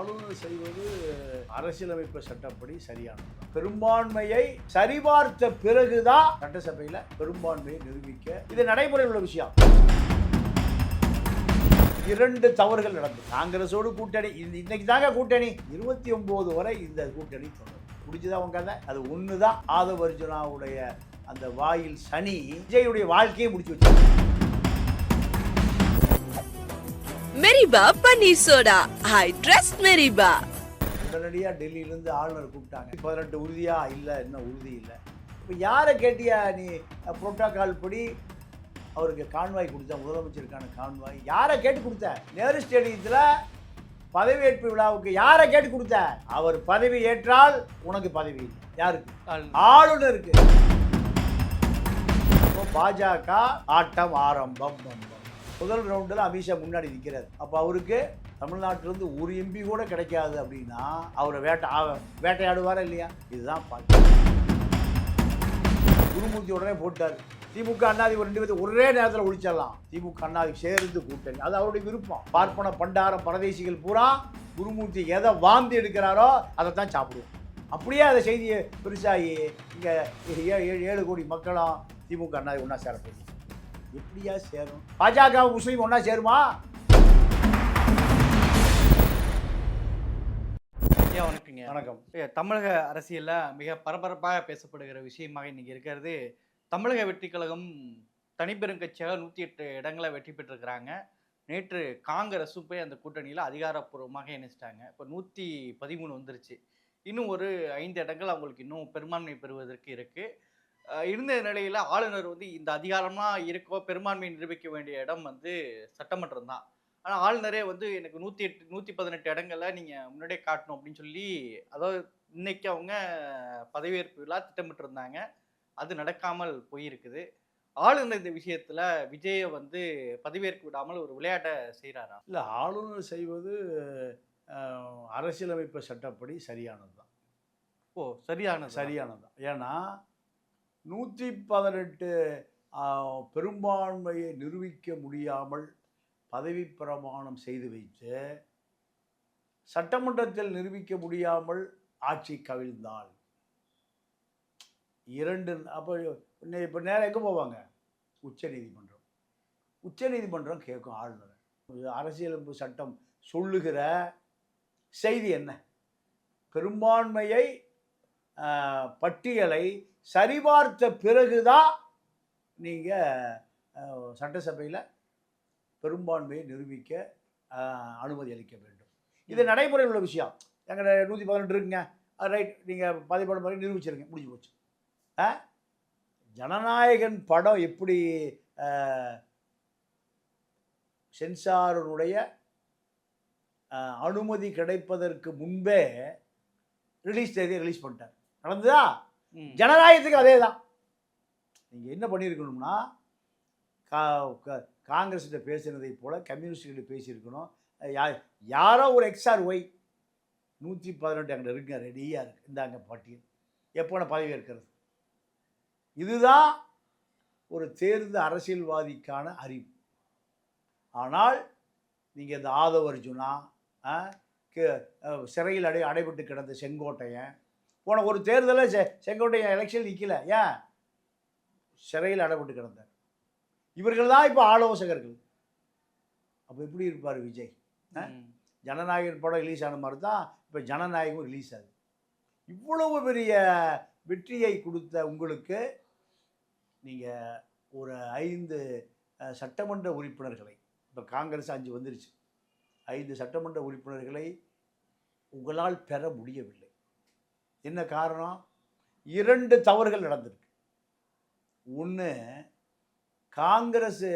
ஆளுநர் செய்வது அரசியலமைப்பு சட்டப்படி சரியானது. பெரும்பான்மையை சரிபார்த்த பிறகுதான் சட்டசபையில பெரும்பான்மையை நிரூபிக்க இது நடைமுறையில் உள்ள விஷயம். 2 தவறுகள் நடந்தது. காங்கிரஸோடு கூட்டணி, இன்னைக்கு தாங்க கூட்டணி, 29 வரை இந்த கூட்டணி தொடரும். முடிச்சுதான் அவங்க கதை. அது ஒண்ணுதான். ஆதவ அர்ஜுனாவுடைய அந்த வாயில் சனி விஜயுடைய வாழ்க்கையை முடிச்சு வச்சு. மெரிபா பன்னீர் சோடா, ஐ ட்ரஸ்ட் மெரிபா. உடனடியாக டெல்லியிலேருந்து ஆளுநர் கூப்பிட்டாங்க. 18 உறுதியா இல்லை, இன்னும் உறுதி இல்லை. இப்போ யாரை கேட்டியா நீ? புரோட்டோகால் படி அவருக்கு கான்வாய் கொடுத்த, முதலமைச்சருக்கான கான்வாய் யாரை கேட்டு கொடுத்த? நேரு ஸ்டேடியத்தில் பதவியேற்பு விழாவுக்கு யாரை கேட்டு கொடுத்த? அவர் பதவி ஏற்றால் உனக்கு பதவி இல்லை. யாருக்கு? ஆளுநருக்கு. பாஜக ஆட்டம் ஆரம்பம். முதல் ரவுண்டில் அமித்ஷா முன்னாடி நிற்கிறார். அப்போ அவருக்கு தமிழ்நாட்டிலேருந்து ஒரு எம்பி கூட கிடைக்காது அப்படின்னா அவரை வேட்டையாடுவாரா இல்லையா? இதுதான் பார்த்து குருமூர்த்தி உடனே போட்டார். திமுக அண்ணாதி ஒரு 2 பேருக்கு ஒரே நேரத்தில் ஒழிச்சிடலாம். திமுக அண்ணாதி சேர்ந்து கூட்டணி, அது அவருடைய விருப்பம். பார்ப்பன பண்டாரம் பரதேசிகள் பூரா குருமூர்த்தி எதை வாந்தி எடுக்கிறாரோ அதை தான் சாப்பிடுவோம். அப்படியே அந்த செய்தியை பெருசாகி இங்கே 7 கோடி மக்களும் திமுக அண்ணாதி ஒன்றா சேரப்போகுது. எப்படியா சேரும்? பாஜக முஸ்லீம் ஒன்றா சேருமா? வணக்கங்க. வணக்கம். தமிழக அரசியல்ல மிக பரபரப்பாக பேசப்படுகிற விஷயமாக இன்னைக்கு இருக்கிறது, தமிழக வெற்றி கழகம் தனிப்பெரும் கட்சியாக 108 இடங்களை வெற்றி பெற்றிருக்கிறாங்க. நேற்று காங்கிரஸும் போய் அந்த கூட்டணியில் அதிகாரப்பூர்வமாக இணைச்சிட்டாங்க. இப்போ 113 வந்துருச்சு. இன்னும் ஒரு 5 இடங்கள் அவங்களுக்கு இன்னும் பெரும்பான்மை பெறுவதற்கு இருக்கு. இருந்த நிலையில் ஆளுநர் இந்த அதிகாரமாக இருக்கோ, பெரும்பான்மை நிரூபிக்க வேண்டிய இடம் சட்டமன்றம் தான். ஆனால் ஆளுநரே எனக்கு 118 இடங்களை நீங்கள் முன்னாடியே காட்டணும் அப்படின்னு சொல்லி, அதாவது இன்னைக்கு அவங்க பதவியேற்பு விழா திட்டமிட்டிருந்தாங்க. அது நடக்காமல் போயிருக்குது. ஆளுநர் இந்த விஷயத்தில் விஜயை பதவியேற்க விடாமல் ஒரு விளையாட்டை செய்கிறாரா? இல்லை, ஆளுநர் செய்வது அரசியலமைப்பு சட்டப்படி சரியானது தான். சரியானது தான். ஏன்னா 118 பெரும்பான்மையை நிரூபிக்க முடியாமல் பதவி பிரமாணம் செய்து வைத்து சட்டமன்றத்தில் நிரூபிக்க முடியாமல் ஆட்சி கவிழ்ந்தால் 2 அப்போ இப்போ நேரம் எங்கே போவாங்க? உச்சநீதிமன்றம். உச்சநீதிமன்றம் கேட்கும் ஆளுநர். அரசியலமைப்பு சட்டம் சொல்லுகிற செய்தி என்ன? பெரும்பான்மையை பட்டியலை சரிபார்த்த பிறகுதான் நீங்கள் சட்டசபையில் பெரும்பான்மையை நிரூபிக்க அனுமதி அளிக்க வேண்டும். இது நடைமுறையில் உள்ள விஷயம். எங்கிட்ட 118 இருக்குங்க, ரைட், நீங்கள் பதிப்படம் மாதிரி நிரூபிச்சிருங்க, முடிஞ்சு போச்சு. ஜனநாயகன் படம் எப்படி சென்சாருடைய அனுமதி கிடைப்பதற்கு முன்பே ரிலீஸ் தேதியை ரிலீஸ் பண்ணிட்டார். நடந்ததா? ஜனநாயகத்துக்கு அதே தான். நீங்கள் என்ன பண்ணியிருக்கணும்னா, காங்கிரஸ்கிட்ட பேசினதை போல் கம்யூனிஸ்ட்கிட்ட பேசியிருக்கணும். யாரோ ஒரு XR Y 118 அங்கே இருக்குங்க, ரெடியாக இருக்குது, இந்தாங்க பட்டியல், எப்போ நான் பதவி ஏற்கிறது. இதுதான் ஒரு தேர்ந்த அரசியல்வாதிக்கான அறிவு. ஆனால் நீங்கள் இந்த ஆதவ அர்ஜுனா, சிறையில் அடைபட்டு கிடந்த செங்கோட்டையன், போன ஒரு தேர்தலில் செங்கோட்டையன் எலெக்ஷன் நிற்கல. ஏன்? சிறையில் அடைபட்டு கிடந்தார். இவர்கள் தான் இப்போ ஆலோசகர்கள். அப்போ எப்படி இருப்பார் விஜய்? ஜனநாயகன் படம் ரிலீஸ் ஆன மாதிரி தான் இப்போ ஜனநாயகம் ரிலீஸ் ஆகுது. இவ்வளவு பெரிய வெற்றியை கொடுத்த உங்களுக்கு நீங்கள் ஒரு 5 சட்டமன்ற உறுப்பினர்களை, இப்போ காங்கிரஸ் 5 வந்துருச்சு, 5 சட்டமன்ற உறுப்பினர்களை உங்களால் பெற முடியவில்லை. என்ன காரணம்? 2 தவறுகள் நடந்திருக்கு. ஒன்று, காங்கிரஸ்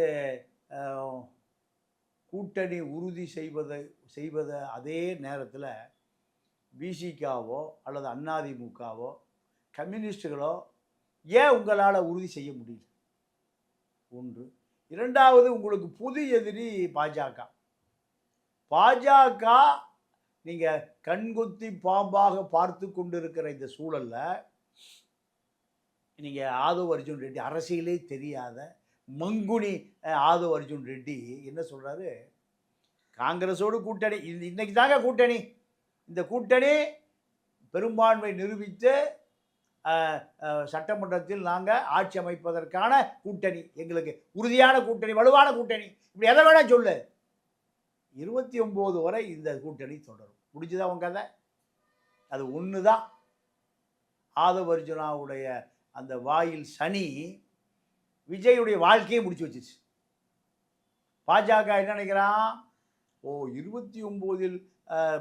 கூட்டணி உறுதி செய்வதை அதே நேரத்தில் விசிகாவோ அல்லது அதிமுகவோ கம்யூனிஸ்டுகளோ ஏன் உங்களால் உறுதி செய்ய முடியல? ஒன்று. 2வது, உங்களுக்கு புது எதிரி பாஜக. பாஜக நீங்கள் கண்கொத்தி பாம்பாக பார்த்து கொண்டிருக்கிற இந்த சூழலில் நீங்கள் ஆதவ அர்ஜுன் ரெட்டி, அரசியலே தெரியாத மங்குனி ஆதவ அர்ஜுன் ரெட்டி என்ன சொல்கிறாரு? காங்கிரஸோடு கூட்டணி, இன்னைக்கு தாங்க கூட்டணி, இந்த கூட்டணி பெரும்பான்மை நிரூபித்து சட்டமன்றத்தில் நாங்கள் ஆட்சி அமைப்பதற்கான கூட்டணி, எங்களுக்கு உறுதியான கூட்டணி, வலுவான கூட்டணி, இப்படி எதை வேணால் சொல்லு. 29 வரை இந்த கூட்டணி தொடரும். முடிஞ்சுதான் உங்க கதை. அது ஒன்று தான். ஆதவ அர்ஜுனாவுடைய அந்த வாயில் சனி விஜயுடைய வாழ்க்கையை முடிச்சு வச்சிருச்சு. பாஜக என்ன நினைக்கிறான், 29இல்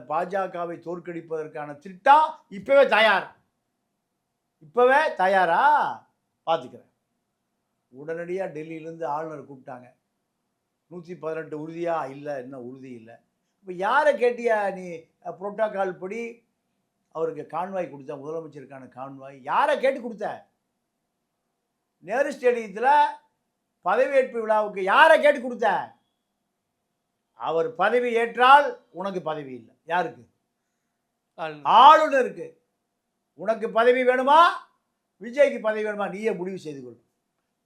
பாஜகவை தோற்கடிப்பதற்கான திட்டம் இப்பவே தயார். இப்பவே தயாரா பார்த்துக்கிறேன். உடனடியாக டெல்லியிலேருந்து ஆளுநர் கூப்பிட்டாங்க. 118 உறுதியா? இல்லை, இன்னும் உறுதி இல்லை. இப்போ யாரை கேட்டியா நீ? புரோட்டோகால் படி அவருக்கு கான்வாய் கொடுத்த, முதலமைச்சருக்கான கான்வாய் யாரை கேட்டு கொடுத்த? நேரு ஸ்டேடியத்தில் பதவியேற்பு விழாவுக்கு யாரை கேட்டு கொடுத்த? அவர் பதவி ஏற்றால் உனக்கு பதவி இல்லை. யாருக்கு? ஆளுநருக்கு. உனக்கு பதவி வேணுமா, விஜய்க்கு பதவி வேணுமா, நீயே முடிவு செய்து கொள்.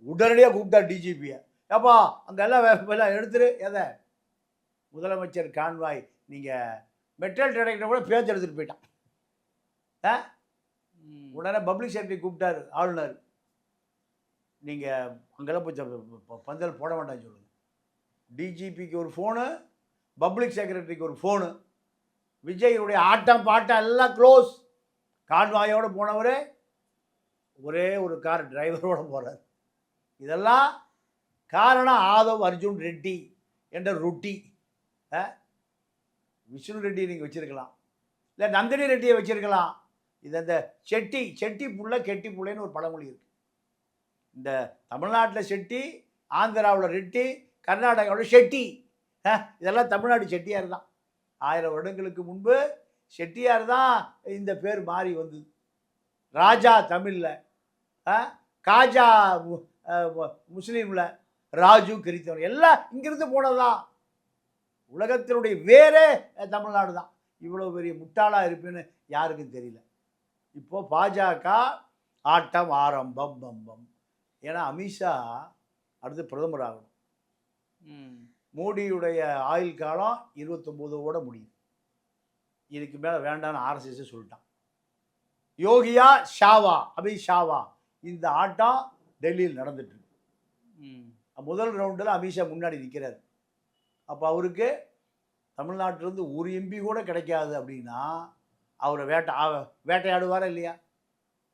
உடனடியாக கூப்பிட்டா டிஜிபியை. ஏப்பா அங்கே எல்லாம் எடுத்துரு. எதை? முதலமைச்சர் கான்வாய். நீங்கள் மெட்டல் டிடெக்டர் கூட பேச்சு எடுத்துகிட்டு போயிட்டான். உடனே பப்ளிக் செக்ரட்டரி கூப்பிட்டாரு ஆளுநர். நீங்கள் அங்கெல்லாம் போய் பந்தல் போட வேண்டாம்னு சொல்லுங்கள். டிஜிபிக்கு ஒரு ஃபோனு, பப்ளிக் செக்ரட்டரிக்கு ஒரு ஃபோனு. விஜயுடைய ஆட்டம் பாட்டம் எல்லாம் க்ளோஸ். கான்வாயோடு போனவர் ஒரே ஒரு கார் டிரைவரோடு போகிறார். இதெல்லாம் காரணம் ஆதவ் அர்ஜுன் ரெட்டி என்ற ரொட்டி. விஷ்ணு ரெட்டி நீங்கள் வச்சுருக்கலாம், இல்லை நந்தினி ரெட்டியை வச்சுருக்கலாம். இது அந்த செட்டி புள்ள கெட்டி புள்ளைன்னு ஒரு பழமொழி இருக்குது. இந்த தமிழ்நாட்டில் செட்டி, ஆந்திராவில் ரெட்டி, கர்நாடகாவில் ஷெட்டி. இதெல்லாம் தமிழ்நாடு செட்டியார் தான். 1000 வருடங்களுக்கு முன்பு செட்டியார் தான் இந்த பேர் மாறி வந்தது. ராஜா தமிழில், காஜா முஸ்லீமில், ராஜு கிறித்தவன் எல்லாம் இங்கிருந்து போனதுதான். உலகத்தினுடைய வேறே தமிழ்நாடு தான். இவ்வளோ பெரிய முட்டாளாக இருப்பேன்னு யாருக்கும் தெரியல. இப்போ பாஜக ஆட்டம் ஆரம்பம் பம்பம். ஏன்னா அமித்ஷா அடுத்து பிரதமர் ஆகணும். மோடியுடைய ஆயுள் காலம் 29ஓட முடியும். இதுக்கு மேலே வேண்டான்னு ஆர்எஸ்எஸ் சொல்லிட்டான். யோகியா ஷாவா, அமித்ஷாவா, இந்த ஆட்டம் டெல்லியில் நடந்துட்டு இருக்கு. முதல் ரவுண்டில் அமித்ஷா முன்னாடி நிற்கிறார். அப்போ அவருக்கு தமிழ்நாட்டிலேருந்து ஒரு எம்பி கூட கிடைக்காது அப்படின்னா அவரை வேட்டையாடுவாரா இல்லையா?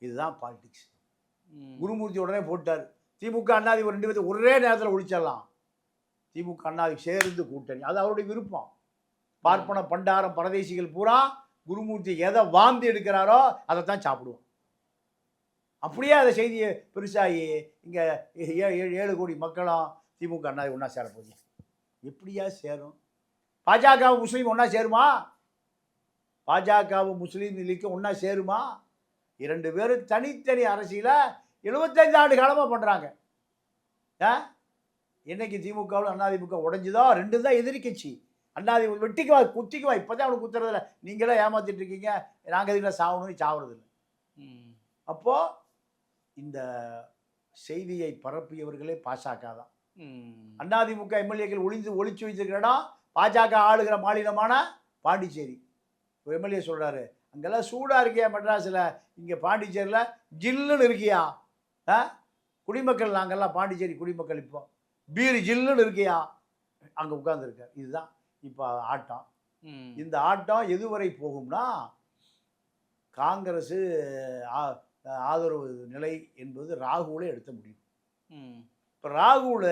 இதுதான் பாலிடிக்ஸ். குருமூர்த்தி உடனே போட்டார். திமுக அண்ணாதிமுக 2 பேர்த்து ஒரே நேரத்தில் ஒழிச்சிடலாம். திமுக அண்ணாதிமுக சேர்ந்து கூட்டணி, அது அவருடைய விருப்பம். பார்ப்பன பண்டாரம் பரதேசிகள் பூரா குருமூர்த்தி எதை வாந்தி எடுக்கிறாரோ அதை தான் சாப்பிடுவோம். அப்படியே அந்த செய்தியை பெருசாகி இங்கே 7 கோடி மக்களும் திமுக அண்ணாதிமுக ஒன்றா சேரப்போகுது. எப்படியா சேரும்? பாஜகவும் முஸ்லீம் ஒன்றா சேருமா? பாஜகவும் முஸ்லீம் லீக்கும் ஒன்றா சேருமா? 2 பேரும் தனித்தனி அரசியலை 75 ஆண்டு காலமாக பண்ணுறாங்க. என்னைக்கு திமுகவும் அதிமுக உடைஞ்சுதோ 2 தான் எதிரி கட்சி. அதிமுக வெட்டிக்குவா குத்திக்குவா. இப்போ தான் அவனுக்கு குத்துறதில்ல. நீங்களே ஏமாத்திட்டு இருக்கீங்க, நாங்கள் இதுல சாவணும்னு சாவுறதில்லை. அப்போது இந்த செய்தியை பரப்பியவர்களே பாஜக தான். அதிமுக எம்எல்ஏக்கள் ஒளிச்சு வச்சிருக்கிற இடம் பாஜக ஆளுகிற மாநிலமான பாண்டிச்சேரி. ஒரு எம்எல்ஏ சொல்கிறாரு, அங்கெல்லாம் சூடாக இருக்கியா மெட்ராஸில், இங்கே பாண்டிச்சேரியில் ஜில்லுன்னு இருக்கியா? குடிமக்கள் நாங்கள்லாம் பாண்டிச்சேரி குடிமக்கள் இப்போ பீர் ஜில்லுன்னு இருக்கியா? அங்கே உட்கார்ந்துருக்கார். இதுதான் இப்போ ஆட்டம். இந்த ஆட்டம் எதுவரை போகும்னா காங்கிரஸு ஆதரவு நிலை என்பது ராகுலே எடுத்த முடியும். இப்போ ராகுல்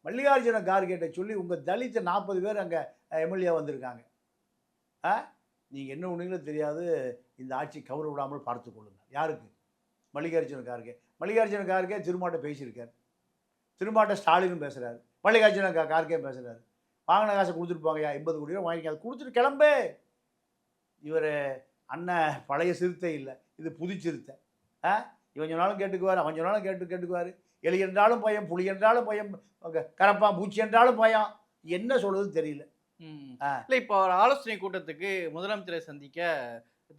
மல்லிகார்ஜுன கார்கேட்டை சொல்லி உங்கள் தலித்த 40 பேர் அங்கே எம்எல்ஏ வந்திருக்காங்க. நீங்கள் என்ன ஒன்றுங்களும் தெரியாது, இந்த ஆட்சி கவர விடாமல் பார்த்து கொள்ளுங்கள். யாருக்கு? மல்லிகார்ஜுன கார்கே. மல்லிகார்ஜுன கார்கே திருமாட்ட பேசியிருக்கார். திருமாட்ட ஸ்டாலினும் பேசுகிறாரு, மல்லிகார்ஜுன கார்கே பேசுகிறாரு. வாங்கின காசை கொடுத்துருப்பாங்கய்யா, 80 கோடி ரூபா வாங்கி அதை கொடுத்துட்டு கிளம்பு. இவர் அண்ணன் பழைய சிறுத்தை இல்லை, இது புது சிறுத்தை. இவன் சொன்னாலும் கேட்டுக்குவார், அவன் சொன்னாலும் கேட்டுக்குவார். எலி என்றாலும் பயம், புலி என்றாலும் பயம், கரப்பான் பூச்சி என்றாலும் பயம். என்ன சொல்றதுன்னு தெரியல. இல்லை, இப்போ ஒரு ஆலோசனை கூட்டத்துக்கு முதலமைச்சரை சந்திக்க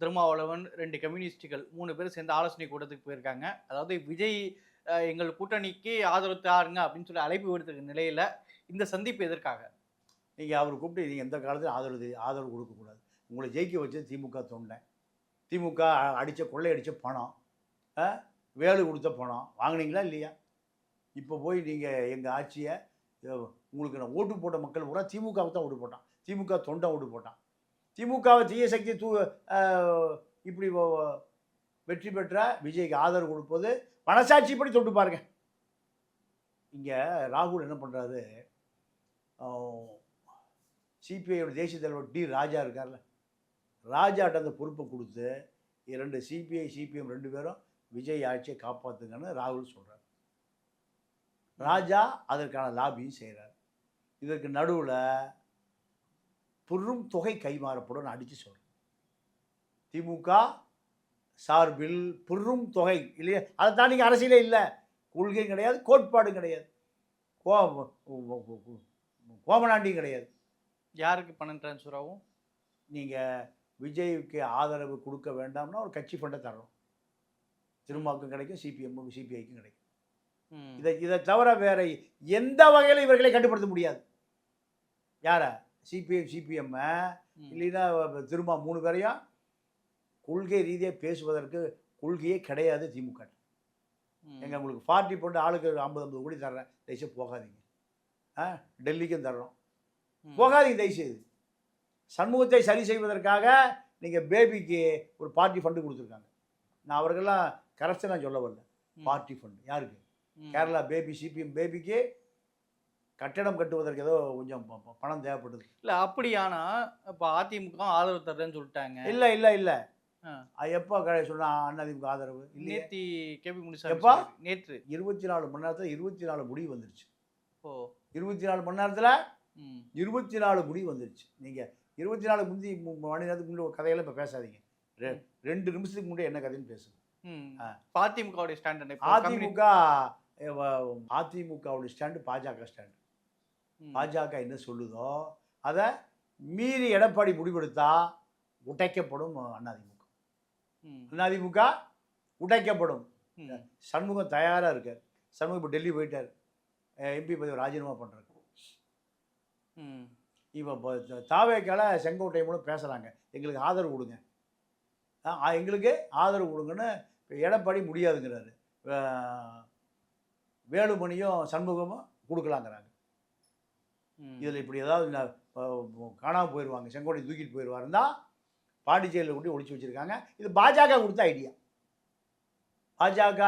திருமாவளவன் 2 கம்யூனிஸ்டுகள் 3 பேர் சேர்ந்து ஆலோசனை கூட்டத்துக்கு போயிருக்காங்க. அதாவது விஜய் எங்கள் கூட்டணிக்கு ஆதரவு தாருங்க அப்படின்னு சொல்லி அழைப்பு விடுத்திருக்க நிலையில் இந்த சந்திப்பு எதற்காக? நீங்கள் அவர் கூப்பிட்டு நீங்கள் எந்த காலத்தில் ஆதரவு கொடுக்கக்கூடாது. உங்களை ஜெயிக்க வச்சது திமுக தொண்டை. திமுக கொள்ளையடித்த பணம், வேலு கொடுத்த பணம் வாங்கினீங்களா இல்லையா? இப்போ போய் நீங்கள் எங்கள் ஆட்சியை உங்களுக்கு நான் ஓட்டு போட்ட மக்கள் பூரா திமுகவுக்கு தான் ஓட்டு போட்டான். திமுக தொண்டை ஓட்டு போட்டான். திமுகவை தீய சக்தி இப்படி வெற்றி பெற்ற விஜய்க்கு ஆதரவு கொடுப்பது மனசாட்சிப்படி தொட்டு பாருங்க. இங்கே ராகுல் என்ன பண்ணுறாரு, சிபிஐயோட தேசிய தலைவர் டி ராஜா இருக்கார்ல, ராஜாட்ட அந்த பொறுப்பை கொடுத்து 2 சிபிஐ சிபிஎம் 2 பேரும் விஜய் ஆட்சியை காப்பாற்றுங்கன்னு ராகுல் சொல்கிறார். ராஜா அதற்கான லாபியும் செய்கிறார். இதற்கு நடுவில் பெரும் தொகை கைமாறப்படும் அடித்து சொல்கிறேன். திமுக சார்பில் பெரும் தொகை இல்லையா, அதை தான் நீங்கள் அரசியலே இல்லை, கொள்கையும் கிடையாது, கோட்பாடும் கிடையாது, கோமநாண்டியும் கிடையாது. யாருக்கு பணம் ட்ரான்ஸ்ஃபர் ஆகும்? நீங்கள் விஜய்க்கு ஆதரவு கொடுக்க வேண்டாம்னா ஒரு கட்சி ஃபண்டை தரணும். திருமாவுக்கும் கிடைக்கும், சிபிஎம்முக்கும் சிபிஐக்கும் கிடைக்கும். இதை தவிர வேற எந்த வகையில் இவர்களை கட்டுப்படுத்த முடியாது. யாரை? சிபிஎம் சிபிஎம் இல்லைன்னா திருமா 3 பேரையும் கொள்கை ரீதியாக பேசுவதற்கு கொள்கையே கிடையாது திமுக. எங்கள் உங்களுக்கு பார்ட்டி போட்டு ஆளுக்கு 50 கோடி தர்றேன், தயவுசெய்து போகாதீங்க. டெல்லிக்கும் தர்றோம், போகாதீங்க தயவுசெய்து. சண்முகத்தை சரி செய்வதற்காக நீங்கள் பேபிக்கு ஒரு பார்ட்டி ஃபண்டு கொடுத்துருக்காங்க. நான் அவர்களெல்லாம் கரெக்டாக சொல்ல வரல. பார்ட்டி ஃபண்டு யாருக்கு? கேரளா பேபி சிபிஎம் பேபிக்கு கட்டடம் கட்டுவதற்கு ஏதோ கொஞ்சம் பணம் தேவைப்படுது. இல்லை அப்படியானா இப்போ அதிமுக ஆதரவு தர்றேன்னு சொல்லிட்டாங்க. இல்லை இல்லை இல்லை, எப்போ சொன்னா அதிமுக ஆதரவு நேற்று கேபி முனிசாமி எப்போ? நேற்று 24 மணி நேரத்தில் 24 முடிவு வந்துருச்சு. ஓ 24 மணி நேரத்தில் 24 முடிவு வந்துருச்சு. நீங்கள் 24 மணி நேரத்துக்கு முன்னாடி ஒரு கதையெல்லாம் இப்போ பேசாதீங்க. 2 நிமிஷத்துக்கு முன்னாடி என்ன கதைன்னு பேசுங்க. அதிமுகவுடைய ஸ்டாண்ட் அதிமுகவுடைய ஸ்டாண்டு பாஜக ஸ்டாண்டு. பாஜக என்ன சொல்லுதோ அதை மீறி எடப்பாடி முடிவெடுத்தா உடைக்கப்படும். அதிமுக உடைக்கப்படும். சண்முகம் தயாராக இருக்கார். சண்முகம் இப்போ டெல்லி போயிட்டார், எம்பி பதவி ராஜினாமா பண்ணுறாரு. இப்போ தாவேக்கால செங்கோட்டை மூலம் பேசுகிறாங்க, எங்களுக்கு ஆதரவு கொடுங்க, எங்களுக்கு ஆதரவு கொடுங்கன்னு எடப்பாடி முடியாதுங்கிறாரு. வேலுமணியும் சண்முகமும் கொடுக்கலாங்கிறாங்க. இதில் இப்படி ஏதாவது காணாமல் போயிடுவாங்க, செங்கோட்டை தூக்கிட்டு போயிடுவாருந்தா பாண்டிச்சேரியில் கூட்டி ஒழிச்சு வச்சுருக்காங்க. இது பாஜக கொடுத்த ஐடியா, பாஜக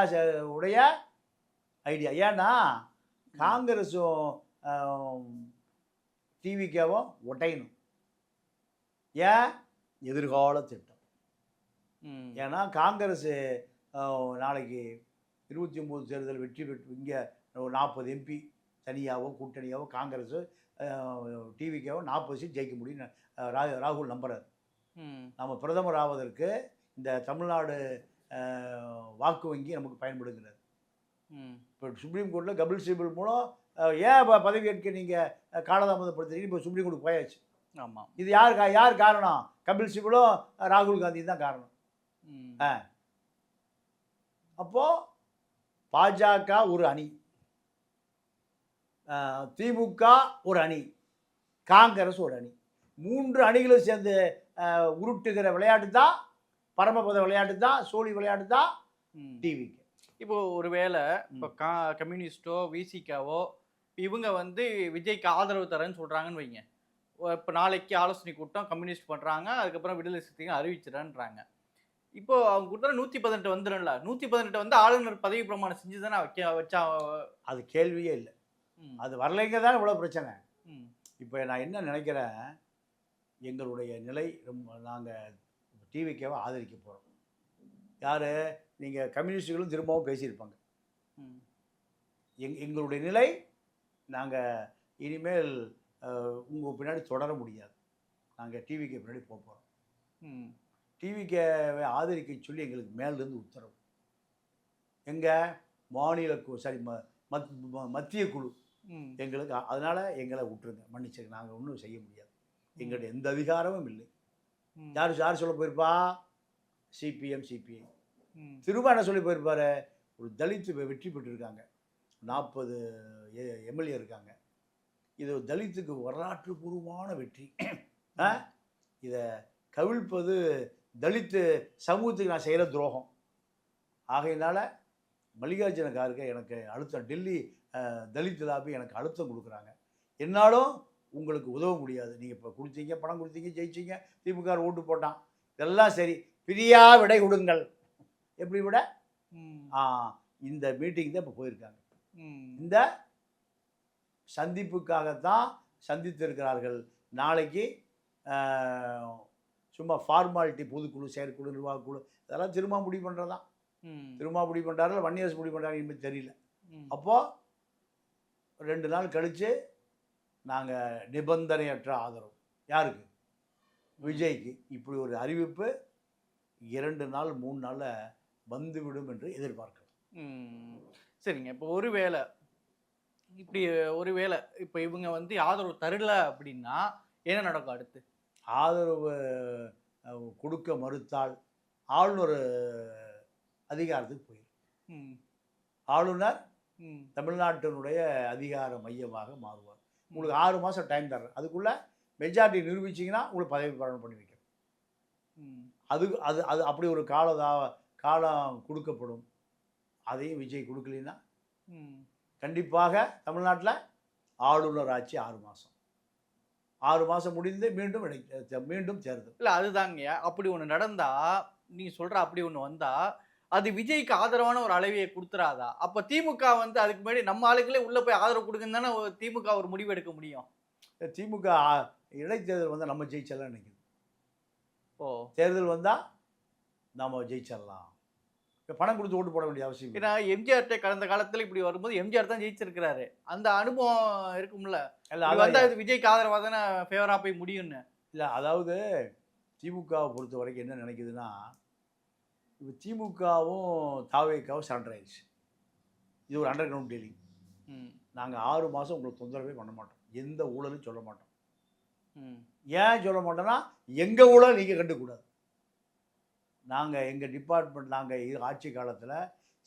உடைய ஐடியா. ஏன்னா காங்கிரஸும் டிவிக்காவும் ஒட்டையணும். ஏன்? எதிர்கால திட்டம். ஏன்னா காங்கிரஸ் நாளைக்கு 29 தேர்தல் வெற்றி பெற்று இங்கே 40 எம்பி தனியாகவோ கூட்டணியாவோ காங்கிரஸ் டிவிக்காவோ 40 சீட் ஜெயிக்க முடியும்னு ராகுல் நம்புறாரு. நம்ம பிரதமர் ஆவதற்கு இந்த தமிழ்நாடு வாக்கு வங்கி நமக்கு பயன்படுகிறது. இப்போ சுப்ரீம் கோர்ட்டில் கபில் சிபில் மூலம் ஏன் பதவியேற்க நீங்கள் காலதாமதப்படுத்துறீங்க? இப்போ சுப்ரீம் கோர்ட்டுக்கு போயாச்சு. ஆமாம். இது யார் காரணம்? கபில் சிபிலும் ராகுல் காந்தியும் தான் காரணம். அப்போது பாஜக ஒரு அணி, திமுக ஒரு அணி, காங்கிரஸ் ஒரு அணி, 3 அணிகளும் சேர்ந்து உருட்டுகிற விளையாட்டு தான், பரமபத விளையாட்டு தான், சோழி விளையாட்டு தான் டிவிக்கு. இப்போ ஒருவேளை இப்போ கம்யூனிஸ்டோ விசிகாவோ இவங்க வந்து விஜய்க்கு ஆதரவு தரேன்னு சொல்கிறாங்கன்னு வைங்க. இப்போ நாளைக்கு ஆலோசனை கூட்டம் கம்யூனிஸ்ட் பண்ணுறாங்க, அதுக்கப்புறம் விடுதலை சிறுத்தைகள் அறிவிச்சிடன்றாங்க. இப்போ அவங்க கொடுத்தா 118 வந்துடும்ல, 118 வந்து ஆளுநர் பதவி பிரமாணம் செஞ்சு தானே வச்சா? அது கேள்வியே இல்லை. அது வரலைங்க தான் இவ்வளோ பிரச்சனை. இப்போ நான் என்ன நினைக்கிறேன், எங்களுடைய நிலை ரொம்ப, நாங்கள் டிவிக்கேவை ஆதரிக்க போகிறோம். யார்? நீங்கள் கம்யூனிஸ்டுகளும் திரும்பவும் பேசியிருப்பாங்க. எங்களுடைய நிலை, நாங்கள் இனிமேல் உங்கள் பின்னாடி தொடர முடியாது, நாங்கள் டிவிக்கு பின்னாடி போக போகிறோம். டிவிக்கேவை ஆதரிக்க சொல்லி எங்களுக்கு மேலேருந்து உத்தரவு. எங்கள் மாநில மத்திய குழு எங்களுக்கு, அதனால் எங்களை விட்டுருங்க, மன்னிச்சுங்க, நாங்கள் ஒன்றும் செய்ய முடியாது, எங்கள்கிட்ட எந்த அதிகாரமும் இல்லை. யார் சொல்ல போயிருப்பா? CPM CBI. திரும்ப என்ன சொல்லி போயிருப்பாரு? ஒரு தலித்து வெற்றி பெற்றிருக்காங்க, 40 எம்எல்ஏ இருக்காங்க, இது தலித்துக்கு வரலாற்று பூர்வமான வெற்றி, இதை கவிழ்ப்பது தலித்து சமூகத்துக்கு நான் செய்கிற துரோகம். ஆகையினால மல்லிகார்ஜுன கார்கே எனக்கு அழுத்தம், டெல்லி தலித் லாபி எனக்கு அழுத்தம் கொடுக்குறாங்க. என்னாலும் உங்களுக்கு உதவ முடியாது. நீங்கள் இப்போ கொடுத்தீங்க, பணம் கொடுத்தீங்க, ஜெயிச்சிங்க, திமுக ஓட்டு போட்டான், இதெல்லாம் சரி, பிரியா விடை கொடுங்கள். எப்படி விட? இந்த மீட்டிங் தான் இப்போ போயிருக்காங்க. இந்த சந்திப்புக்காகத்தான் சந்தித்திருக்கிறார்கள். நாளைக்கு சும்மா ஃபார்மாலிட்டி, பொதுக்குழு, செயற்குழு, நிர்வாகக்குழு இதெல்லாம் திரும்ப முடிவு பண்ணுறதான். திரும்ப முடிவு பண்ணுறாரு, வன்னியரசு முடிவு பண்ணுறாங்க, இனிமேல் தெரியல. அப்போது 2 நாள் கழித்து நாங்கள் நிபந்தனையற்ற ஆதரவு யாருக்கு? விஜய்க்கு. இப்படி ஒரு அறிவிப்பு 2 நாள் 3 நாளில் வந்துவிடும் என்று எதிர்பார்க்கலாம். சரிங்க. இப்போ ஒருவேளை இப்போ இவங்க வந்து ஆதரவு தரல அப்படின்னா என்ன நடக்கும் அடுத்து? ஆதரவு கொடுக்க மறுத்தால் ஆளுநர் அதிகாரத்துக்கு போயிடும். ஆளுநர் தமிழ்நாட்டினுடைய அதிகார மையமாக மாறுவார். உங்களுக்கு 6 மாதம் டைம் தர்றேன், அதுக்குள்ளே மெஜாரிட்டி நிரூபிச்சிங்கன்னா உங்களுக்கு பதவி பிரமாணம் பண்ணி வைக்கிறேன். அது அது அது அப்படி ஒரு காலம் கொடுக்கப்படும். அதையும் விஜய் கொடுக்கலன்னா கண்டிப்பாக தமிழ்நாட்டில் ஆளுநர் ஆட்சி 6 மாதம். 6 மாதம் முடிந்து மீண்டும் தேர்தல். இல்லை அதுதாங்க, அப்படி ஒன்று நடந்தா, நீங்கள் சொல்கிற அப்படி ஒன்று வந்தா அது விஜய்க்கு ஆதரவான ஒரு அளவையை கொடுத்துறாதா? அப்போ திமுக வந்து அதுக்கு முன்னாடி நம்ம ஆளுங்களே உள்ளே போய் ஆதரவு கொடுக்குன்னு தானே திமுக ஒரு முடிவு எடுக்க முடியும். திமுக இடைத்தேர்தல் வந்தால் நம்ம ஜெயிச்சலாம் நினைக்குது. தேர்தல் வந்தால் நாம் ஜெயிச்சிடலாம். இப்போ பணம் கொடுத்து ஓட்டு போட வேண்டிய அவசியம். ஏன்னா எம்ஜிஆர்கிட்ட கடந்த காலத்தில் இப்படி வரும்போது எம்ஜிஆர் தான் ஜெயிச்சிருக்கிறாரு, அந்த அனுபவம் இருக்கும்ல. இல்லை விஜய்க்கு ஆதரவாக தானே ஃபேவராக போய் முடியும்னு. இல்லை, அதாவது திமுகவை பொறுத்த வரைக்கும் என்ன நினைக்குதுன்னா, இப்போ திமுகவும் தாவேக்காவும் சரண்டர் ஆயிடுச்சு. இது ஒரு அண்டர் கிரவுண்ட் டீலிங். நாங்கள் 6 மாதம் உங்களுக்கு தொந்தரவே பண்ண மாட்டோம், எந்த ஊழலும் சொல்ல மாட்டோம். ஏன் சொல்ல மாட்டோன்னா, எங்கள் ஊழல் நீங்கள் கண்டுக்கூடாது. நாங்கள் எங்கள் டிபார்ட்மெண்ட் நாங்கள் ஆட்சி காலத்தில்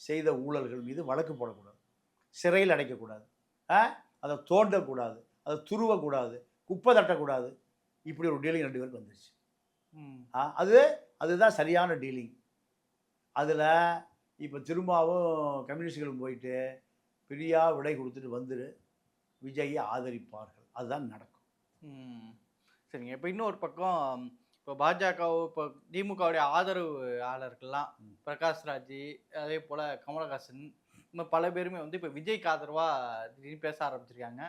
செய்த ஊழல்கள் மீது வழக்கு போடக்கூடாது, சிறையில் அடைக்கக்கூடாது, அதை தோண்டக்கூடாது, அதை துருவக்கூடாது, குப்பை தட்டக்கூடாது. இப்படி ஒரு டீலிங் 2 பேருக்கு வந்துருச்சு. அதுதான் சரியான டீலிங். அதில் இப்போ திரும்பவும் கம்யூனிஸ்டுகளும் போயிட்டு பிரியா விடை கொடுத்துட்டு வந்துரு, விஜயை ஆதரிப்பார்கள், அதுதான் நடக்கும். சரிங்க. இப்போ இன்னொரு பக்கம், இப்போ பாஜக, இப்போ திமுகவுடைய ஆதரவாளர்கள்லாம் பிரகாஷ்ராஜ், அதே போல் கமலஹாசன், இன்னும் பல பேருமே வந்து இப்போ விஜய்க்கு ஆதரவாக திடீர்னு பேச ஆரம்பிச்சிருக்காங்க.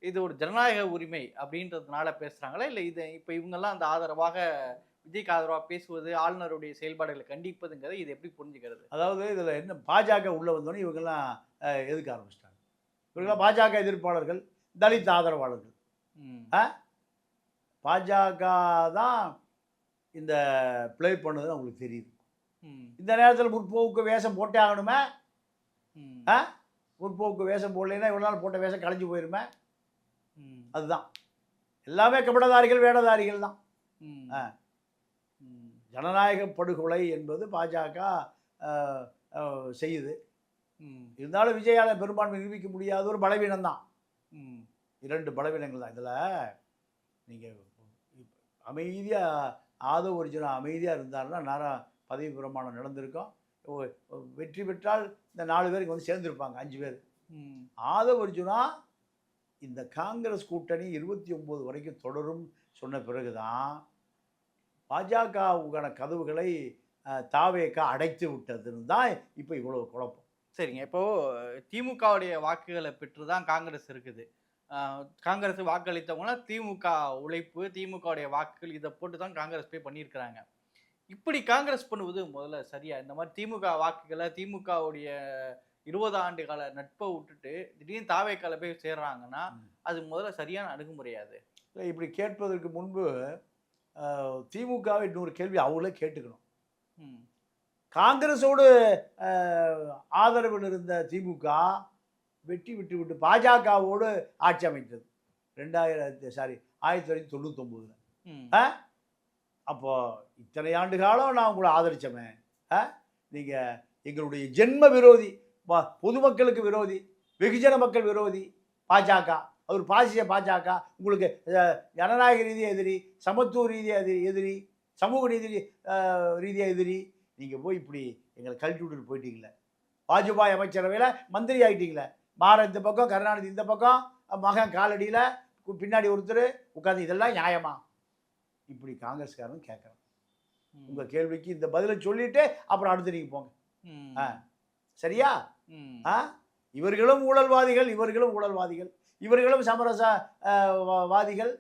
இது ஒரு ஜனநாயக உரிமை அப்படின்றதுனால பேசுகிறாங்களா, இல்லை இது இப்போ இவங்கெல்லாம் அந்த ஆதரவாக விஜய்க்கு ஆதரவாக பேசுவது, ஆளுநருடைய செயல்பாடுகளை கண்டிப்பதுங்கிறத இது எப்படி புரிஞ்சுக்கிறது? அதாவது இதில் என்ன, பாஜக உள்ளே வந்தோடனே இவங்கெல்லாம் எதுக்க ஆரம்பிச்சிட்டாங்க. இவங்கெல்லாம் பாஜக எதிர்ப்பாளர்கள், தலித் ஆதரவாளர்கள். பாஜக தான் இந்த பிளே பண்ணுதுன்னு அவங்களுக்கு தெரியுது. இந்த நேரத்தில் முற்போக்கு வேஷம் போட்டே ஆகணுமே. முற்போக்கு வேஷம் போடலைன்னா இவ்வளோ நாள் போட்ட வேஷம் கலைஞ்சு போயிருமே. அதுதான் எல்லாமே கபடதாரிகள், வேடதாரிகள் தான். ஜனநாயக படுகொலை என்பது பாஜக செய்யுது. இருந்தாலும் விஜயால் பெரும்பான்மை நிரூபிக்க முடியாத ஒரு பலவீனம்தான். 2 பலவீனங்கள் தான் இதில். நீங்கள் அமைதியாக ஆதவ ஒரிஜினா அமைதியாக இருந்தாருன்னா நேரம் பதவி பிரமாணம் நடந்திருக்கும். வெற்றி பெற்றால் இந்த 4 பேருக்கு வந்து சேர்ந்துருப்பாங்க, 5 பேர். ஆதவ ஒரிஜினா இந்த காங்கிரஸ் கூட்டணி 29 வரைக்கும் தொடரும் சொன்ன பிறகு தான் பாஜகவுக்கான கதவுகளை தாவேக்கா அடைத்து விட்டதுன்னு தான் இப்போ இவ்வளோ குழப்பம். சரிங்க. இப்போது திமுகவுடைய வாக்குகளை பெற்று தான் காங்கிரஸ் இருக்குது. காங்கிரஸ் வாக்களித்தவங்களாம் திமுக உழைப்பு, திமுகவுடைய வாக்குகள் இதை போட்டு தான் காங்கிரஸ் போய் பண்ணியிருக்கிறாங்க. இப்படி காங்கிரஸ் பண்ணுவது முதல்ல சரியா? இந்த மாதிரி திமுக வாக்குகளை, திமுகவுடைய 20 ஆண்டு கால நட்பை விட்டுட்டு திடீர்னு தாவேக்கால போய் சேர்றாங்கன்னா அது முதல்ல சரியான அணுகுமுறையாது? இப்படி கேட்பதற்கு முன்பு திமுகவை இன்னொரு கேள்வி அவங்களே கேட்டுக்கணும். காங்கிரஸோடு ஆதரவில் இருந்த திமுக வெட்டி விட்டு பாஜகவோடு ஆட்சி அமைத்தது 1999. அப்போ இத்தனை ஆண்டு காலம் நான் உங்களை ஆதரிச்சமே, நீங்கள் எங்களுடைய ஜென்ம விரோதி, பொதுமக்களுக்கு விரோதி, வெகுஜன மக்கள் விரோதி பாஜக, அவர் பாசிய பாஜக, உங்களுக்கு ஜனநாயக ரீதியாக எதிரி, சமத்துவ ரீதியாக எதிரி, சமூக நீதி ரீதியாக எதிரி. நீங்கள் போய் இப்படி எங்களை கழட்டி விட்டுட்டு போயிட்டீங்களே. வாஜ்பாய் அமைச்சரவையில் மந்திரி ஆகிட்டீங்களே. மாறன் இந்த பக்கம், கருணாநிதி இந்த பக்கம், மகன் காலடியில் பின்னாடி ஒருத்தர் உட்காந்து, இதெல்லாம் நியாயமா? இப்படி காங்கிரஸ்காரன் கேட்குறான். உங்கள் கேள்விக்கு இந்த பதிலை சொல்லிட்டு அப்புறம் அடுத்து நீங்கள் போங்க. சரியா? இவர்களும் ஊழல்வாதிகள், இவர்களும் சமரச வாதிகள்.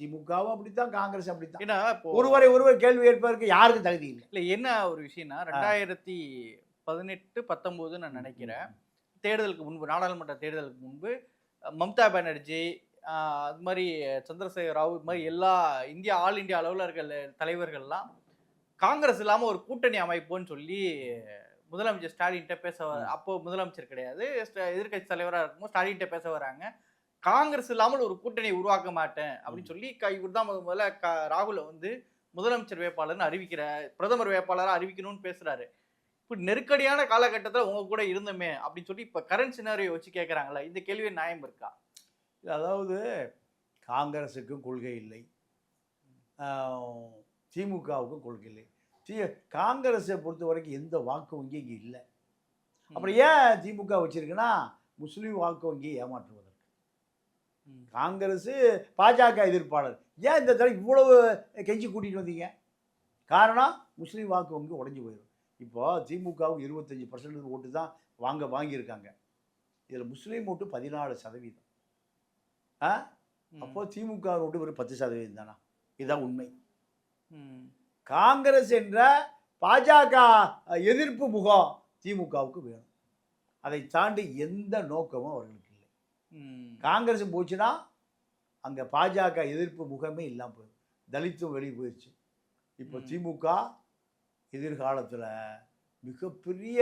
திமுகவும் அப்படித்தான், காங்கிரஸ் அப்படித்தான். ஏன்னா ஒருவர் கேள்வி கேட்பதற்கு யாருக்கும் தகுதி இல்லை. இல்லை, என்ன ஒரு விஷயம்னா 2018-19 நான் நினைக்கிறேன், தேர்தலுக்கு முன்பு, நாடாளுமன்ற தேர்தலுக்கு முன்பு மம்தா பானர்ஜி, அது மாதிரி சந்திரசேகர் ராவ், இது மாதிரி எல்லா ஆல் இந்தியா அளவில் இருக்கிற தலைவர்கள்லாம் காங்கிரஸ் இல்லாமல் ஒரு கூட்டணி அமைப்போன்னு சொல்லி முதலமைச்சர் ஸ்டாலின்கிட்ட பேச அப்போ முதலமைச்சர் கிடையாது, எதிர்கட்சி தலைவராக இருக்கும்போது ஸ்டாலின்கிட்ட பேச வராங்க. காங்கிரஸ் இல்லாமல் ஒரு கூட்டணியை உருவாக்க மாட்டேன் அப்படின்னு சொல்லி இவர் தான் முதல்ல ராகுலை வந்து முதலமைச்சர் வேட்பாளர்னு அறிவிக்கிற, பிரதமர் வேட்பாளராக அறிவிக்கணும்னு பேசுறாரு. இப்போ நெருக்கடியான காலகட்டத்தில் உங்க கூட இருந்தோமே அப்படின்னு சொல்லி இப்போ கரண்ட் சினாரியோ வச்சு கேட்குறாங்களா? இந்த கேள்வி நியாயம் இருக்கா? அதாவது காங்கிரஸுக்கும் கொள்கை இல்லை, திமுகவுக்கும் கொள்கை இல்லை. காங்கிரஸை பொறுத்த வரைக்கும் எந்த வாக்கு வங்கி இங்கே இல்லை. அப்புறம் ஏன் திமுக வச்சிருக்குன்னா முஸ்லீம் வாக்கு வங்கியை ஏமாற்றுவதற்கு. காங்கிரஸ் பாஜக எதிர்ப்பாளர். ஏன் இந்த தடவை இவ்வளவு கெஞ்சி கூட்டிகிட்டு வந்தீங்க? காரணம் முஸ்லீம் வாக்கு வங்கி உடஞ்சி போயிடும். இப்போ திமுகவுக்கு 25% ஓட்டு தான் வாங்கியிருக்காங்க. இதில் முஸ்லீம் ஓட்டு 14%. அப்போ திமுக ஓட்டு ஒரு 10% தானா? இதுதான் உண்மை. காங்கிரஸ் என்ற பாஜக எதிர்ப்பு முகம் திமுகவுக்கு வேணும். அதை தாண்டி எந்த நோக்கமும் அவர்களுக்கு இல்லை. காங்கிரஸ் போச்சுன்னா அங்கே பாஜக எதிர்ப்பு முகமே இல்லாமல் போயிடும். தலித்தும் வெளியே போயிடுச்சு. இப்போ திமுக எதிர்காலத்தில் மிகப்பெரிய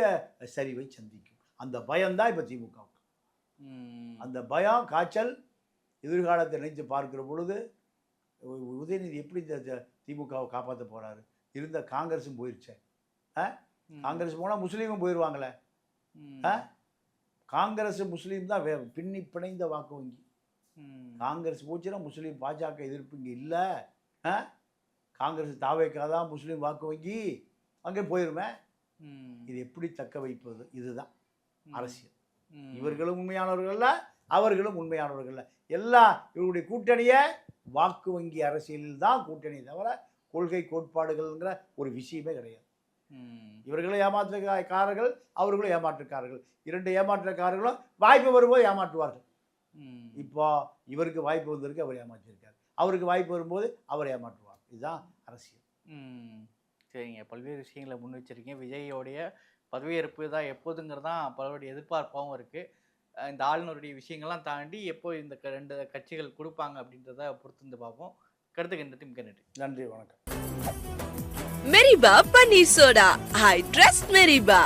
சரிவை சந்திக்கும். அந்த பயம்தான் இப்போ திமுகவுக்கு. அந்த பயம், காய்ச்சல் எதிர்காலத்தை நினைத்து பார்க்கிற பொழுது உதயநிதி எப்படி இந்த திமுகவை காப்பாற்ற போகிறாரு? இருந்த காங்கிரஸும் போயிடுச்சே. காங்கிரஸ் போனால் முஸ்லீமும் போயிடுவாங்களே. காங்கிரஸ் முஸ்லீம் தான் பின்னி பிணைந்த வாக்கு வங்கி. காங்கிரஸ் போச்சுன்னா முஸ்லீம் பாஜக எதிர்ப்பு இங்கே இல்லை. காங்கிரஸ் தாவேக்காதான் முஸ்லீம் வாக்கு வங்கி, அங்கே போயிருமே. இது எப்படி தக்க வைப்பது? இதுதான் அரசியல். இவர்களும் உண்மையானவர்கள்ல, அவர்களும் உண்மையானவர்கள்ல. இவருடைய கூட்டணியை வாக்கு வங்கி அரசியலில் தான் கூட்டணி, தவிர கொள்கை கோட்பாடுகள்ங்கிற ஒரு விஷயமே கிடையாது. இவர்களும் ஏமாற்றுக்காரர்கள், அவர்களும் ஏமாற்றுக்காரர்கள். 2 ஏமாற்றுக்காரர்களும் வாய்ப்பு வரும்போது ஏமாற்றுவார்கள். இப்போ இவருக்கு வாய்ப்பு வந்திருக்கு, அவர் ஏமாற்றிருக்கார். அவருக்கு வாய்ப்பு வரும்போது அவர் ஏமாற்றுவார். இதுதான் அரசியல். சரிங்க, பல்வேறு விஷயங்களை முன் வச்சிருக்கீங்க. விஜயோடைய பதவியேற்பு தான் எப்போதுங்கிறதான் பலருடைய எதிர்பார்ப்பாகவும் இருக்குது. இந்த ஆளுநருடைய விஷயங்கள்லாம் தாண்டி எப்போ இந்த 2 கட்சிகள் கொடுப்பாங்க அப்படின்றத பொறுத்து பார்ப்போம். கருத்துக்கு மிக்க நன்றி. நன்றி, வணக்கம். மெரிபா பன்னீர் சோடா. I trust மெரிபா.